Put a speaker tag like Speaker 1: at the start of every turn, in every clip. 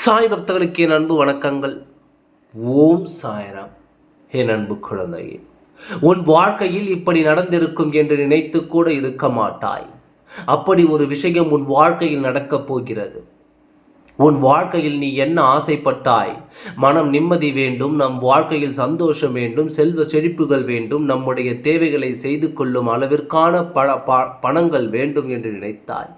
Speaker 1: சாய் பக்தர்களுக்கு என் அன்பு வணக்கங்கள். ஓம் சாய்ராம். என் அன்பு குழந்தையே, உன் வாழ்க்கையில் இப்படி நடந்திருக்கும் என்று நினைத்து கூட இருக்க மாட்டாய். அப்படி ஒரு விஷயம் உன் வாழ்க்கையில் நடக்கப் போகிறது. உன் வாழ்க்கையில் நீ என்ன ஆசைப்பட்டாய்? மனம் நிம்மதி வேண்டும், நம் வாழ்க்கையில் சந்தோஷம் வேண்டும், செல்வ செழிப்புகள் வேண்டும், நம்முடைய தேவைகளை செய்து கொள்ளும் அளவிற்கான பணங்கள் வேண்டும் என்று நினைத்தாய்.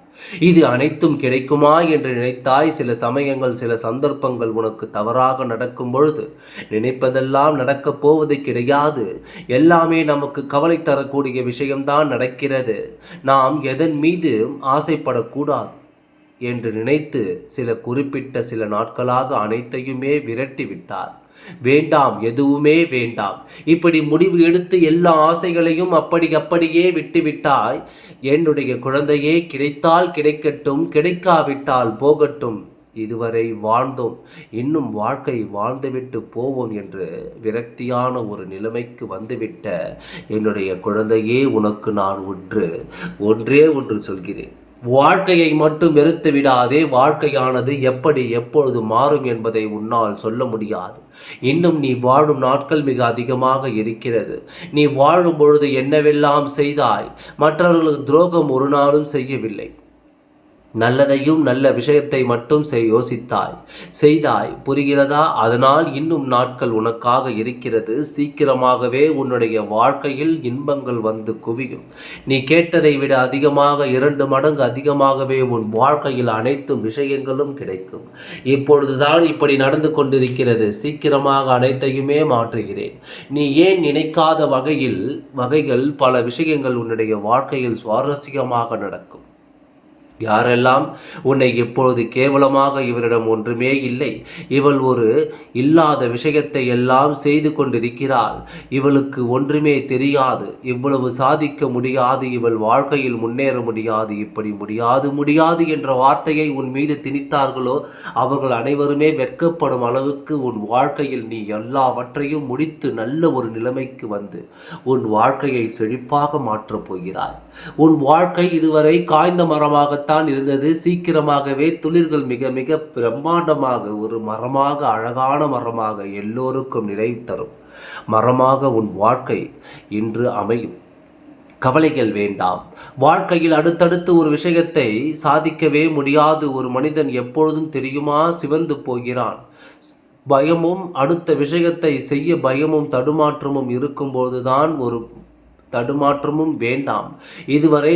Speaker 1: இது அனைத்தும் கிடைக்குமா என்று நினைத்தாய். சில சமயங்கள் சில சந்தர்ப்பங்கள் உனக்கு தவறாக நடக்கும் பொழுது நினைப்பதெல்லாம் நடக்கப் போவது கிடையாது. எல்லாமே நமக்கு கவலை தரக்கூடிய விஷயம்தான் நடக்கிறது. நாம் எதன் மீது ஆசைப்படக்கூடாது என்று நினைத்து சில நாட்களாக அனைத்தையுமே விரட்டி விட்டார். வேண்டாம், எதுவுமே வேண்டாம், இப்படி முடிவு எடுத்து எல்லா ஆசைகளையும் அப்படியே விட்டுவிட்டாய். என்னுடைய குழந்தையே, கிடைத்தால் கிடைக்கட்டும், கிடைக்காவிட்டால் போகட்டும். இதுவரை வாழ்ந்தோம், இன்னும் வாழ்க்கை வாழ்ந்துவிட்டு போவோம் என்று விரக்தியான ஒரு நிலைமைக்கு வந்துவிட்ட என்னுடைய குழந்தையே, உனக்கு நான் ஒன்றே ஒன்று சொல்கிறேன். வாழ்க்கையை மட்டும் வெறுத்து விடாதே. வாழ்க்கையானது எப்படி எப்பொழுது மாறும் என்பதை உன்னால் சொல்ல முடியாது. இன்னும் நீ வாழும் நாட்கள் மிக அதிகமாக இருக்கிறது. நீ வாழும் பொழுது என்னவெல்லாம் செய்தாய்? மற்றவர்களுக்கு துரோகம் ஒரு நாளும் செய்யவில்லை. நல்லதையும் நல்ல விஷயத்தை மட்டும் செய்தாய். புரிகிறதா? அதனால் இன்னும் நாட்கள் உனக்காக இருக்கிறது. சீக்கிரமாகவே உன்னுடைய வாழ்க்கையில் இன்பங்கள் வந்து குவியும். நீ கேட்டதை விட அதிகமாக 2 மடங்கு அதிகமாகவே உன் வாழ்க்கையில் அனைத்து விஷயங்களும் கிடைக்கும். இப்பொழுதுதான் இப்படி நடந்து கொண்டிருக்கிறது. சீக்கிரமாக அனைத்தையுமே மாற்றுகிறேன். நீ ஏன் நினைக்காத வகைகள் பல விஷயங்கள் உன்னுடைய வாழ்க்கையில் சுவாரஸ்யமாக நடக்கும். யாரெல்லாம் உன்னை எப்பொழுது கேவலமாக இவரிடம் ஒன்றுமே இல்லை, இவள் ஒரு இல்லாத விஷயத்தை எல்லாம் செய்து கொண்டிருக்கிறாள், இவளுக்கு ஒன்றுமே தெரியாது, இவ்வளவு சாதிக்க முடியாது, இவள் வாழ்க்கையில் முன்னேற முடியாது, இப்படி முடியாது என்ற வார்த்தையை உன் மீது திணித்தார்களோ அவர்கள் அனைவருமே வெட்கப்படும் அளவுக்கு உன் வாழ்க்கையில் நீ எல்லாவற்றையும் முடித்து நல்ல ஒரு நிலைமைக்கு வந்து உன் வாழ்க்கையை செழிப்பாக மாற்றப் போகிறாய். உன் வாழ்க்கை இதுவரை காய்ந்த மரமாகத்தான் இருந்தது. சீக்கிரமாகவே துளிர்கள் மிக மிக பிரம்மாண்டமாக ஒரு மரமாக, அழகான மரமாக, எல்லோருக்கும் நிலை தரும் மரமாக உன் வாழ்க்கை இன்று அமையும். கவலைகள் வேண்டாம். வாழ்க்கையில் அடுத்தடுத்து ஒரு விஷயத்தை சாதிக்கவே முடியாது. ஒரு மனிதன் எப்பொழுதும் தெரியுமா சிவந்து போகிறான். பயமும் அடுத்த விஷயத்தை செய்ய பயமும் தடுமாற்றமும் இருக்கும்போதுதான் ஒரு தடுமாற்றமும் வேண்டாம். இதுவரை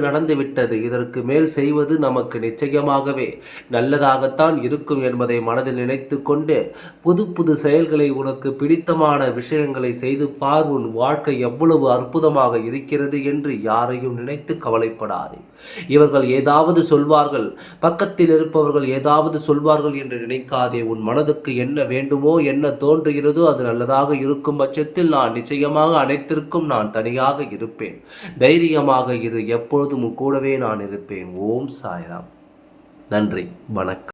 Speaker 1: நடந்து விட்டது. இதற்கு மேல் செய்வது நமக்கு நிச்சயமாகவே நல்லதாகத்தான் இருக்கும் என்பதை மனதில் நினைத்து கொண்டு புது செயல்களை, உனக்கு பிடித்தமான விஷயங்களை செய்து பார். உன் வாழ்க்கை எவ்வளவு அற்புதமாக இருக்கிறது என்று யாரையும் நினைத்து கவலைப்படாதே. இவர்கள் ஏதாவது சொல்வார்கள், பக்கத்தில் இருப்பவர்கள் ஏதாவது சொல்வார்கள் என்று நினைக்காதே. உன் மனதுக்கு என்ன வேண்டுமோ, என்ன தோன்றுகிறதோ அது நல்லதாக இருக்கும் பட்சத்தில் நான் நிச்சயமாக அனைத்திற்கும் நான் தனியாக இருப்பேன். தைரியமாக இரு, எப்பொழுதும் கூடவே நான் இருப்பேன். ஓம் சாய்ராம். நன்றி, வணக்கம்.